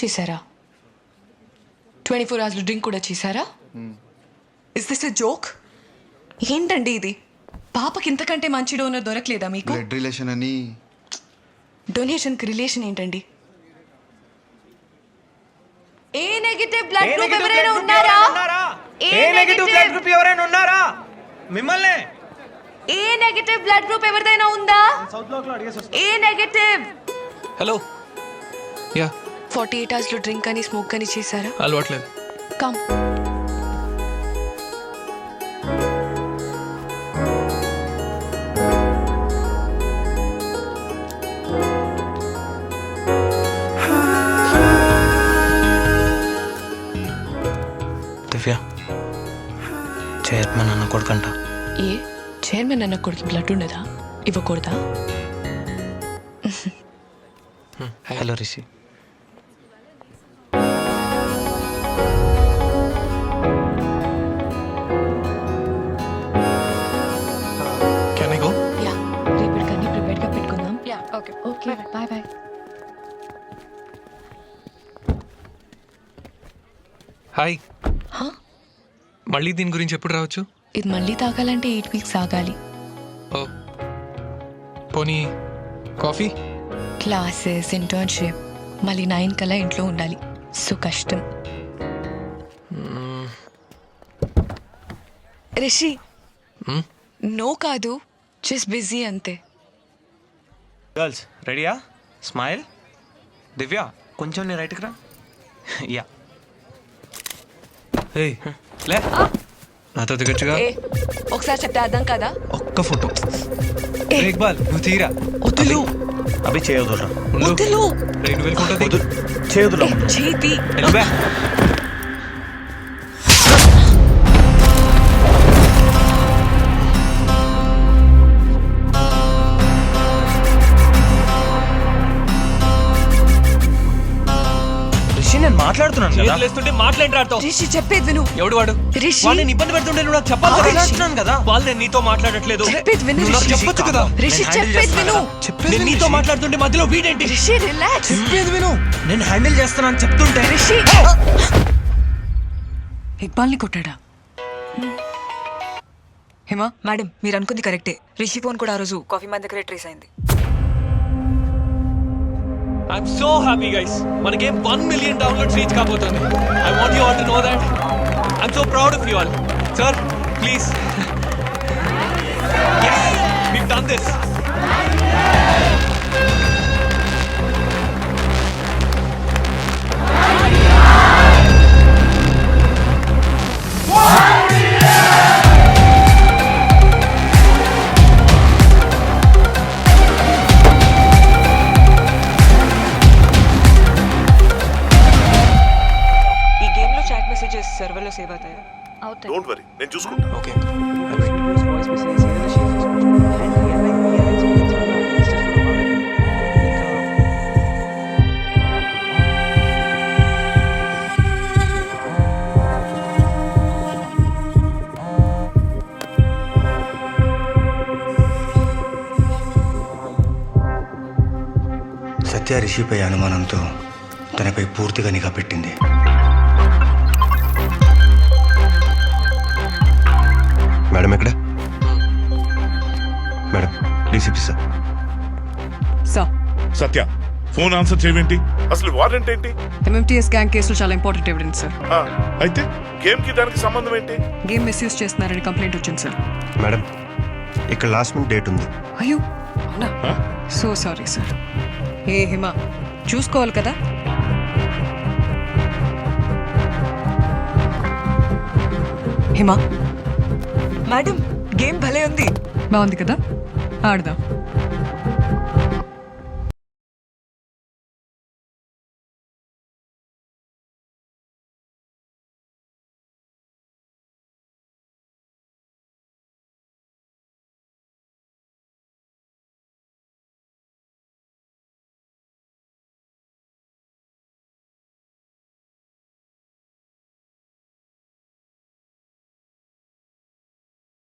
చేశారా? 24 hours drink కూడా చేశారా? Is this a joke? ఏంటండి ఇది? పాపకి ఇంతకంటే మంచి డోనర్ దొరకలేదా మీకు? బ్లడ్ రిలేషన్ అని. డొనేషన్కి రిలేషన్ ఏంటండి? ఏ నెగటివ్ బ్లడ్ గ్రూప్ ఎవరైనా ఉన్నారా? ఏ నెగటివ్ బ్లడ్ గ్రూప్ ఎవరైనా ఉన్నారా? మిమ్మల్ని ఏ నెగటివ్ బ్లడ్ గ్రూప్ ఎవరిదైనా ఉందా? A negative. Hello. Yeah 48 hours drink అని స్మోక్ అని చేశారా? అలవాట్లేదు. కమ్. దివ్య, చైర్మన్ అన్న కొడుకంట. ఏ చైర్మన్ అన్న కొడుకు బ్లడ్ ఉండదా? ఇవ్వకూడదా? Hello Rishi. Can I go? Yeah, రేపటికన్నీ ప్రిపేర్డ్గా పెట్టుకుందాం. Yeah, okay okay, bye bye. Hi. హా? మళ్ళీ దీని గురించి ఎప్పుడు రావచ్చు? ఇది మళ్ళీ తాగాలంటే 8 weeks ఆగాలి. ఓ పోనీ కాఫీ? క్లాసెస్, ఇంటర్న్షిప్, మళ్ళీ 9 కల్లా ఇంట్లో ఉండాలి. సో కష్టం. రిషి, నో కాదు, జస్ట్ బిజీ అంతే. గర్ల్స్ రెడీయా? స్మైల్. దివ్య కొంచెం నీ రైట్కి రా. యా. హే లే, నాతో దిగచ్చుగా. ఏ ఒకసారి చెప్తే అర్థం కదా? ఒక్క ఫోటో. ఇక్బాల్ నువ్వు తీరా. వదులు అభి చేయదురా. వదులు. 2000 ఫోటో దిగు. చేయదురా. చేతి. వెళ్ళిపో. నేను మాట్లాడుతున్నాను కదా. చేతులేస్తుంటే మాట్లాడతావు. రిషి చెప్పేది విను. ఎవడు వాడు? రిషి, వాడిని ఇబ్బంది పెడుతుంటే నువ్వు నాకు చెప్పాలి కదా. మాట్లాడుతున్నాను కదా. వాళ్ళు నేను నీతో మాట్లాడట్లేదు. చెప్పేది విను. నువ్వు నాకు రిషి, చెప్పొచ్చు కదా. రిషి నేను హ్యాండిల్ చెప్పేది విను. చేస్తున్నాను. నేను నీతో మాట్లాడుతుంటే మధ్యలో వీడేంటి? రిషి రిలాక్స్. చెప్పేది విను. నేను హ్యాండిల్ చేస్తున్నాను చెప్తుంటే. రిషి ఇక్బాల్ని కొట్టాడా? హేమా, మేడం మీరు అనుకుంది కరెక్టే. రిషి ఫోన్ కూడా ఆ రోజు కాఫీ మన దగ్గరే ట్రేస్ అయింది. I'm so happy guys. మన గేమ్ 1 million downloads రీచ్ కాబోతుంది. I want you all to know that. I'm so proud of you all. Sir, please. Yes, we've done this. ఈ గేమ్ లో చాట్ మెసేజెస్ సర్వర్ లో save అవుతాయి. Don't worry, నేను చూసుకుంటా. Okay. సత్య రిషిపై అనుమానంతో తనపై పూర్తిగా నిఘా పెట్టింది. మేడం ఎక్కడ? Madam DCP sir. సార్, సత్య ఫోన్ ఆన్సర్ చేయవేంటి? అసలు వారెంట్ ఏంటి? ఎంఎంటీఎస్ గ్యాంగ్ కేసులో చాలా ఇంపార్టెంట్ ఎవిడెన్స్ సార్. ఆ, అయితే గేమ్ కి దానికి సంబంధం ఏంటి? గేమ్ మిస్యూజ్ చేస్తున్నారని కంప్లైంట్ వచ్చింది సార్. మేడం ఇక్కడ లాస్ట్ మినిట్ డేట్ ఉంది. అయ్యో అవునా? So sorry sir. ఏ హిమా, చూసుకోవాలి కదా. హిమా, మేడం గేమ్ భలే ఉంది. బాగుంది కదా, ఆడదాం.